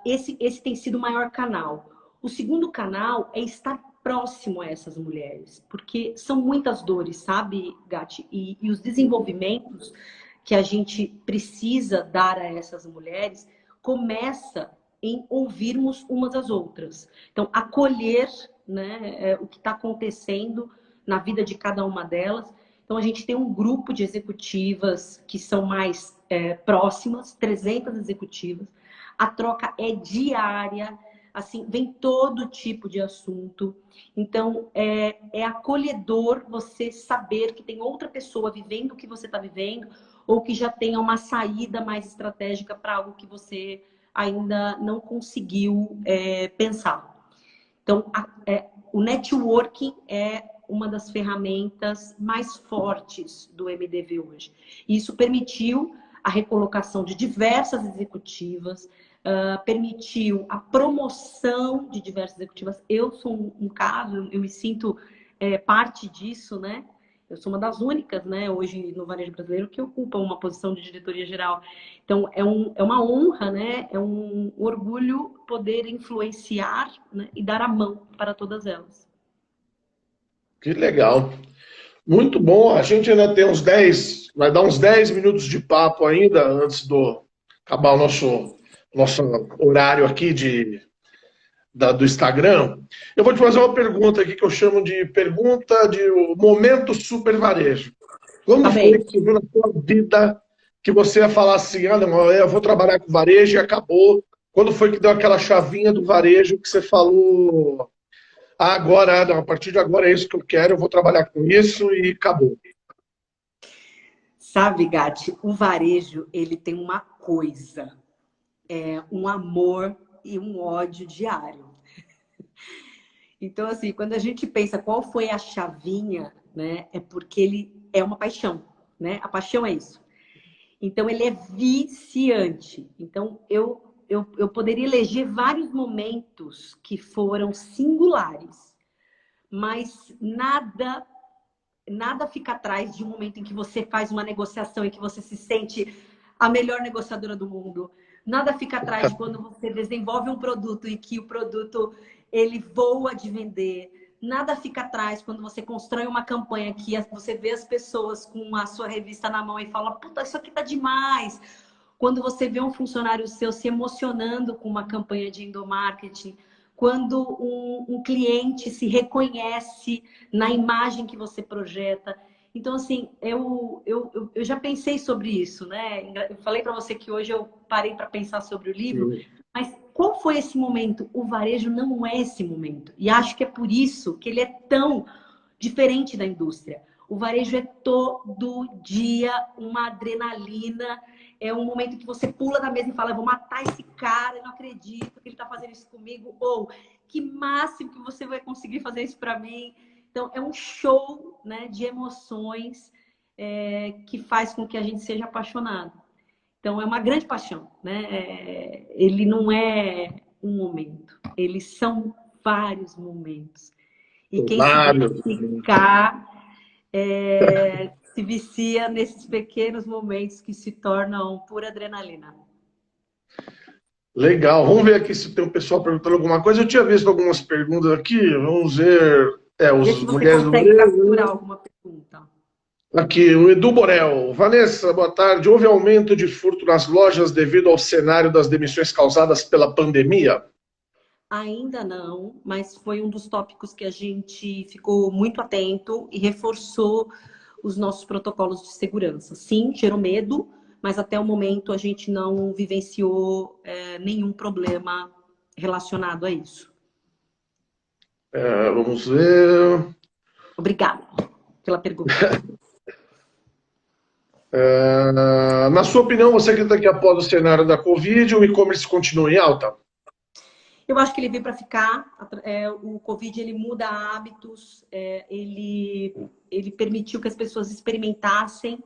B: Esse tem sido o maior canal. O segundo canal é estar próximo a essas mulheres, porque são muitas dores, sabe, Gati? E os desenvolvimentos que a gente precisa dar a essas mulheres começa em ouvirmos umas às outras. Então, acolher, né, o que está acontecendo na vida de cada uma delas. Então, a gente tem um grupo de executivas que são mais próximas, 300 executivas. A troca é diária, assim, vem todo tipo de assunto. Então, é acolhedor você saber que tem outra pessoa vivendo o que você está vivendo, ou que já tenha uma saída mais estratégica para algo que você ainda não conseguiu pensar. Então, o networking é uma das ferramentas mais fortes do MDV hoje. E isso permitiu a recolocação de diversas executivas, permitiu a promoção de diversas executivas. Eu sou um caso, eu me sinto parte disso, né? Eu sou uma das únicas, né, hoje no varejo brasileiro que ocupa uma posição de diretoria geral. Então, é uma honra, né? É um orgulho poder influenciar, né, e dar a mão para todas elas.
A: Que legal. Muito bom. A gente ainda tem vai dar uns 10 minutos de papo ainda antes do acabar o nosso horário aqui do Instagram. Eu vou te fazer uma pergunta aqui que eu chamo de pergunta de o momento super varejo.
B: Tá
A: Quando foi
B: bem?
A: que você viu na sua vida que você ia falar assim, ah, não, eu vou trabalhar com varejo e acabou? Quando foi que deu aquela chavinha do varejo que você falou, ah, agora, não, a partir de agora é isso que eu quero, eu vou trabalhar com isso e acabou.
B: Sabe, Gati, o varejo, ele tem uma coisa, um amor e um ódio diário. Então, assim, quando a gente pensa qual foi a chavinha, né, é porque ele é uma paixão, né? A paixão é isso. Então, ele é viciante. Então, eu poderia eleger vários momentos que foram singulares, mas nada fica atrás de um momento em que você faz uma negociação e que você se sente a melhor negociadora do mundo. Nada fica atrás de quando você desenvolve um produto e que o produto ele voa de vender. Nada fica atrás quando você constrói uma campanha que você vê as pessoas com a sua revista na mão e fala, puta, isso aqui tá demais. Quando você vê um funcionário seu se emocionando com uma campanha de endomarketing, quando um cliente se reconhece na imagem que você projeta. Então, assim, eu já pensei sobre isso, né? Eu falei para você que hoje eu parei para pensar sobre o livro, mas qual foi esse momento? O varejo não é esse momento. E acho que é por isso que ele é tão diferente da indústria. O varejo é todo dia uma adrenalina, é um momento que você pula da mesa e fala, eu vou matar esse cara, eu não acredito que ele está fazendo isso comigo, ou que máximo que você vai conseguir fazer isso para mim. Então, é um show, né, de emoções que faz com que a gente seja apaixonado. Então, é uma grande paixão, né? Ele não é um momento, eles são vários momentos. E quem se
A: Claro.
B: identificar se vicia nesses pequenos momentos que se tornam pura adrenalina.
A: Legal. Vamos ver aqui se tem um pessoal perguntando alguma coisa. Eu tinha visto algumas perguntas aqui. Vamos ver.
B: Vê
A: Os
B: se você
A: mulheres do
B: consegue
A: varejo.
B: capturar alguma pergunta.
A: Aqui, o Edu Borel. Vanessa, boa tarde. Houve aumento de furto nas lojas devido ao cenário das demissões causadas pela pandemia?
B: Ainda não, mas foi um dos tópicos que a gente ficou muito atento e reforçou os nossos protocolos de segurança. Sim, gerou medo, mas até o momento a gente não vivenciou nenhum problema relacionado a isso.
A: Vamos ver.
B: Obrigada pela pergunta.
A: Na sua opinião, você acredita que após o cenário da Covid, o e-commerce continua em alta?
B: Eu acho que ele veio para ficar. O Covid ele muda hábitos, ele permitiu que as pessoas experimentassem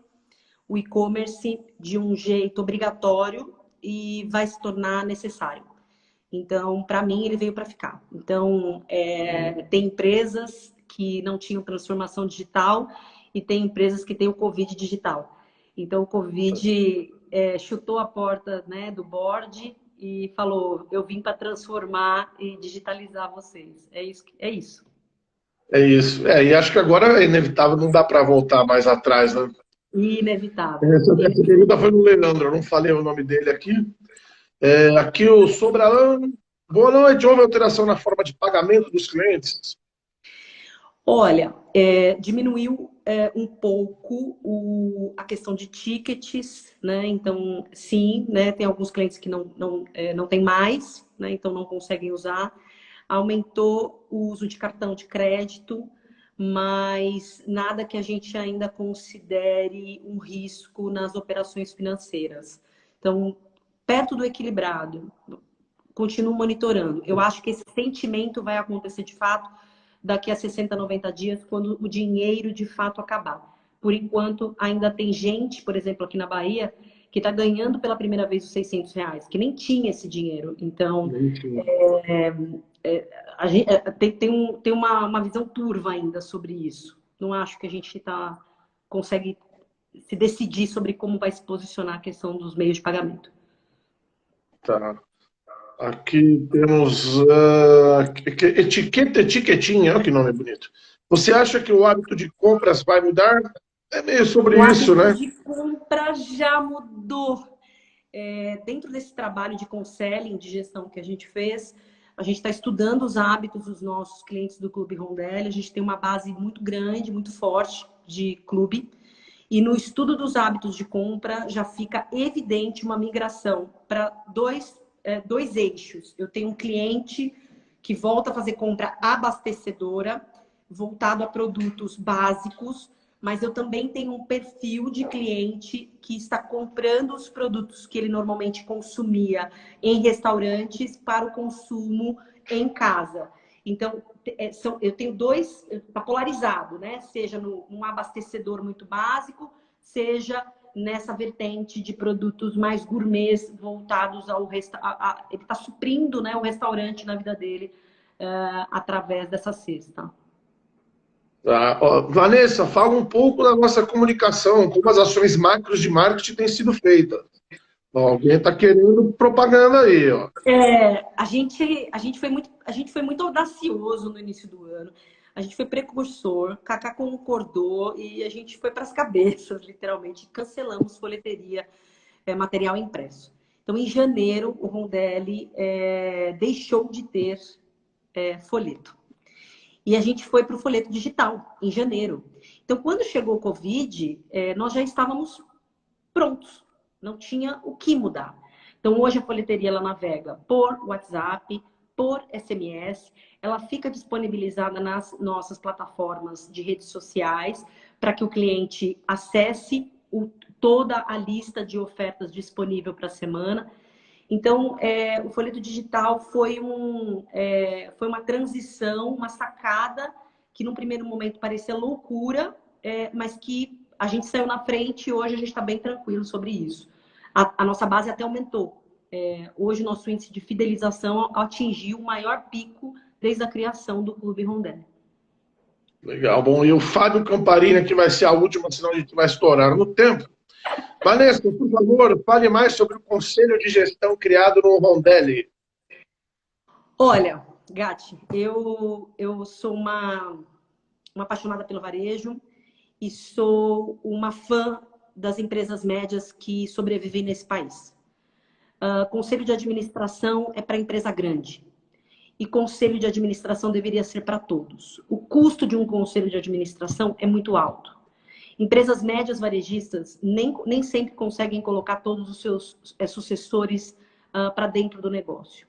B: o e-commerce de um jeito obrigatório e vai se tornar necessário. Então, para mim, ele veio para ficar. Então, tem empresas que não tinham transformação digital e tem empresas que têm o Covid digital. Então, o Covid chutou a porta, né, do board e falou, eu vim para transformar e digitalizar vocês. É isso.
A: É isso. E acho que agora é inevitável, não dá para voltar mais atrás, né?
B: Inevitável.
A: Essa pergunta foi no Leandro, eu não falei o nome dele aqui. Aqui o Sobralan. Boa noite. Houve alteração na forma de pagamento dos clientes?
B: Olha, diminuiu um pouco a questão de tickets, né? Então, sim, né? Tem alguns clientes que não tem mais, né? Então não conseguem usar. Aumentou o uso de cartão de crédito, mas nada que a gente ainda considere um risco nas operações financeiras. Então, perto do equilibrado, continuo monitorando. Eu acho que esse sentimento vai acontecer de fato daqui a 60, 90 dias, quando o dinheiro de fato acabar. Por enquanto, ainda tem gente, por exemplo, aqui na Bahia, que está ganhando pela primeira vez os R$ 600, que nem tinha esse dinheiro. Então, a gente, tem uma visão turva ainda sobre isso. Não acho que a gente consegue se decidir sobre como vai se posicionar a questão dos meios de pagamento.
A: Tá. Aqui temos etiquetinha, olha que nome bonito. Você acha que o hábito de compras vai mudar? É meio sobre isso, né?
B: O hábito de compra já mudou. Dentro desse trabalho de conselho, de gestão que a gente fez, a gente está estudando os hábitos dos nossos clientes do Clube Rondelli. A gente tem uma base muito grande, muito forte de clube. E no estudo dos hábitos de compra já fica evidente uma migração para dois eixos. Eu tenho um cliente que volta a fazer compra abastecedora, voltado a produtos básicos, mas eu também tenho um perfil de cliente que está comprando os produtos que ele normalmente consumia em restaurantes para o consumo em casa. Então, eu tenho dois, está polarizado, né? Seja num abastecedor muito básico, seja nessa vertente de produtos mais gourmets voltados ao restaurante. Ele está suprindo, né, o restaurante na vida dele através dessa cesta.
A: Vanessa, fala um pouco da nossa comunicação, como as ações macros de marketing têm sido feitas. Alguém está querendo propaganda aí, ó.
B: A gente foi muito audacioso no início do ano. A gente foi precursor, Cacá concordou e a gente foi para as cabeças, literalmente. Cancelamos folheteria, material impresso. Então, em janeiro, o Rondelli deixou de ter folheto. E a gente foi para o folheto digital, em janeiro. Então, quando chegou o Covid, nós já estávamos prontos, não tinha o que mudar. Então, hoje a folheteria ela navega por WhatsApp, por SMS, ela fica disponibilizada nas nossas plataformas de redes sociais para que o cliente acesse toda a lista de ofertas disponível para a semana. Então, o folheto digital foi uma transição, uma sacada que num primeiro momento parecia loucura, mas que a gente saiu na frente e hoje a gente está bem tranquilo sobre isso. A nossa base até aumentou. Hoje, nosso índice de fidelização atingiu o maior pico desde a criação do Clube Rondelli.
A: Legal, bom. E o Fábio Camparini, que vai ser a última, senão a gente vai estourar no tempo. Vanessa, por favor, fale mais sobre o conselho de gestão criado no Rondelli.
B: Olha, Gatti, eu sou uma apaixonada pelo varejo e sou uma fã das empresas médias que sobrevivem nesse país. Conselho de administração é para empresa grande. E conselho de administração deveria ser para todos. O custo de um conselho de administração é muito alto. Empresas médias varejistas nem sempre conseguem colocar todos os seus sucessores para dentro do negócio.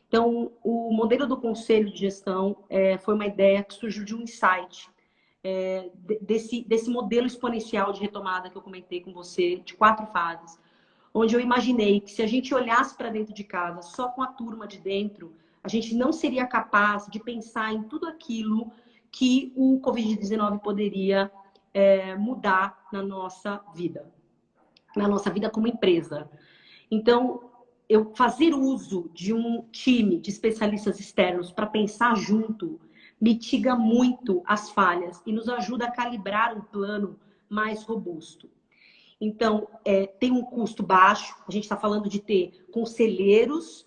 B: Então, o modelo do conselho de gestão foi uma ideia que surgiu de um insight, desse modelo exponencial de retomada que eu comentei com você, de 4 fases, onde eu imaginei que se a gente olhasse para dentro de casa só com a turma de dentro, a gente não seria capaz de pensar em tudo aquilo que o Covid-19 poderia mudar na nossa vida como empresa. Então, eu fazer uso de um time de especialistas externos para pensar junto mitiga muito as falhas e nos ajuda a calibrar um plano mais robusto. Então, tem um custo baixo, a gente está falando de ter conselheiros,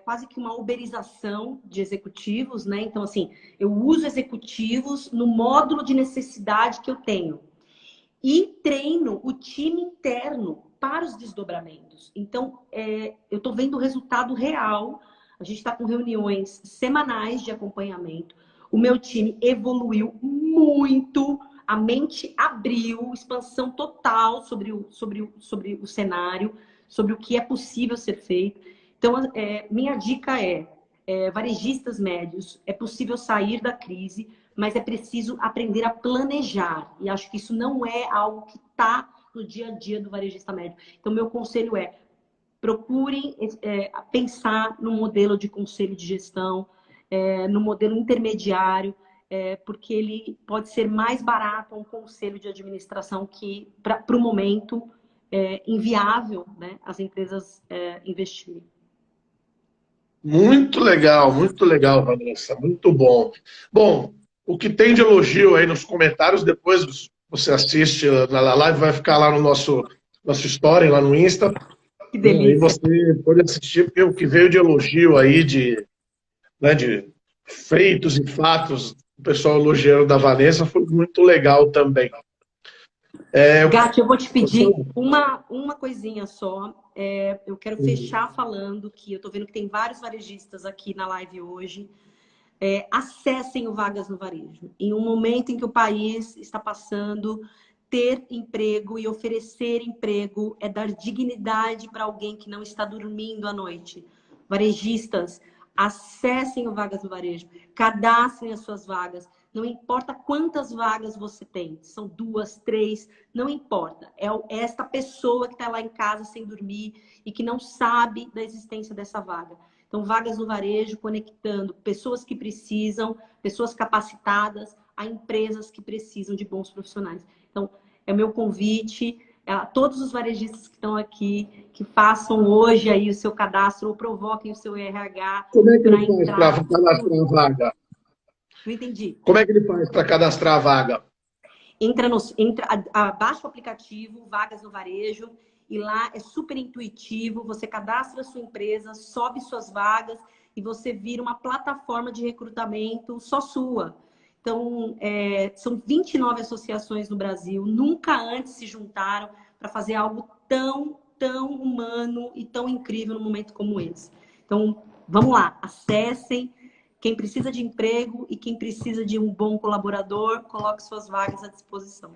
B: quase que uma uberização de executivos, né? Então, assim, eu uso executivos no módulo de necessidade que eu tenho. E treino o time interno para os desdobramentos. Então, eu estou vendo o resultado real. A gente está com reuniões semanais de acompanhamento. O meu time evoluiu muito, a mente abriu, expansão total sobre o cenário, sobre o que é possível ser feito. Então, minha dica varejistas médios, é possível sair da crise, mas é preciso aprender a planejar. E acho que isso não é algo que está no dia a dia do varejista médio. Então, meu conselho procurem pensar no modelo de conselho de gestão, no modelo intermediário, porque ele pode ser mais barato um conselho de administração que, para o momento, inviável, né, as empresas investirem.
A: Muito legal, Vanessa, muito bom. Bom, o que tem de elogio aí nos comentários, depois você assiste na live, vai ficar lá no nosso story, lá no Insta.
B: Que delícia.
A: E você pode assistir, porque o que veio de elogio aí, de feitos e fatos, o pessoal elogiando da Vanessa, foi muito legal também.
B: Gatti, eu vou te pedir uma coisinha só. Eu quero fechar falando que eu estou vendo que tem vários varejistas aqui na live hoje. Acessem o Vagas no Varejo. Em um momento em que o país está passando, ter emprego e oferecer emprego é dar dignidade para alguém que não está dormindo à noite. Varejistas, acessem o Vagas no Varejo. Cadastrem as suas vagas. Não importa quantas vagas você tem, são 2, 3, não importa. É esta pessoa que está lá em casa sem dormir e que não sabe da existência dessa vaga. Então, Vagas no Varejo, conectando pessoas que precisam, pessoas capacitadas, a empresas que precisam de bons profissionais. Então, é o meu convite a todos os varejistas que estão aqui, que façam hoje aí o seu cadastro ou provoquem o seu RH.
A: Como é que ele faz para cadastrar a vaga?
B: Não entendi.
A: Como é que ele faz para cadastrar a vaga?
B: Baixa o aplicativo Vagas no Varejo e lá é super intuitivo. Você cadastra a sua empresa, sobe suas vagas e você vira uma plataforma de recrutamento só sua. Então, são 29 associações no Brasil, nunca antes se juntaram para fazer algo tão humano e tão incrível num momento como esse. Então, vamos lá, acessem. Quem precisa de emprego e quem precisa de um bom colaborador, coloque suas vagas à disposição.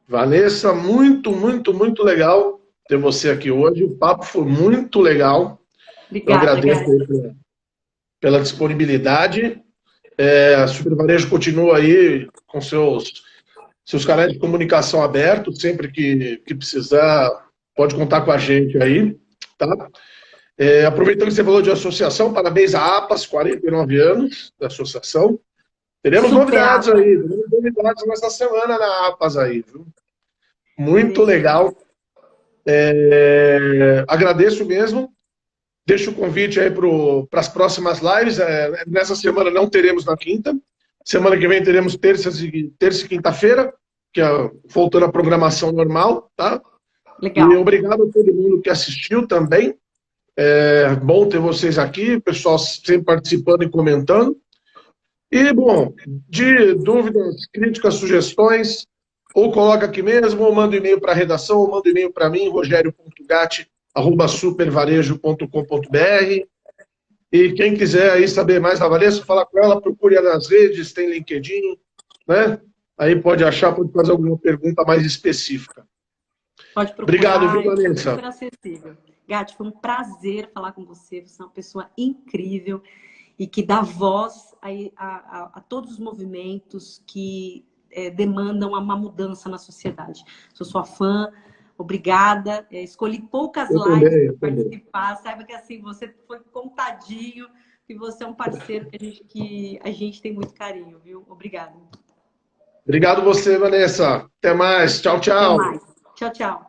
A: Vanessa, muito, muito, muito legal ter você aqui hoje. O papo foi muito legal.
B: Obrigada,
A: Eu agradeço pela disponibilidade. A Super Varejo continua aí com seus canais de comunicação abertos. Sempre que precisar, pode contar com a gente aí. Tá? Aproveitando que você falou de associação, parabéns à APAS, 49 anos da associação. Teremos novidades aí, teremos novidades nessa semana na APAS aí, viu? Muito legal. Agradeço mesmo. Deixo o convite aí para as próximas lives. Nessa semana não teremos na quinta. Semana que vem teremos terça e quinta-feira, que é voltando à programação normal, tá?
B: Legal.
A: E obrigado a todo mundo que assistiu também. É bom ter vocês aqui, o pessoal sempre participando e comentando. E, bom, de dúvidas, críticas, sugestões, ou coloca aqui mesmo, ou manda e-mail para a redação, ou manda e-mail para mim, rogerio.gatti@supervarejo.com.br. E quem quiser aí saber mais da Vanessa, falar com ela, procure nas redes, tem LinkedIn, né? Aí pode achar, pode fazer alguma pergunta mais específica.
B: Pode procurar.
A: Obrigado, viu, Vanessa?
B: Super acessível. Gatti, foi um prazer falar com você. Você é uma pessoa incrível e que dá voz a todos os movimentos que demandam uma mudança na sociedade. Sou sua fã, obrigada. Escolhi poucas lives para participar. Saiba que assim, você foi contadinho e você é um parceiro que a gente tem muito carinho, viu? Obrigada.
A: Obrigado você, Vanessa. Até mais. Tchau, tchau.
B: Até mais. Tchau, tchau.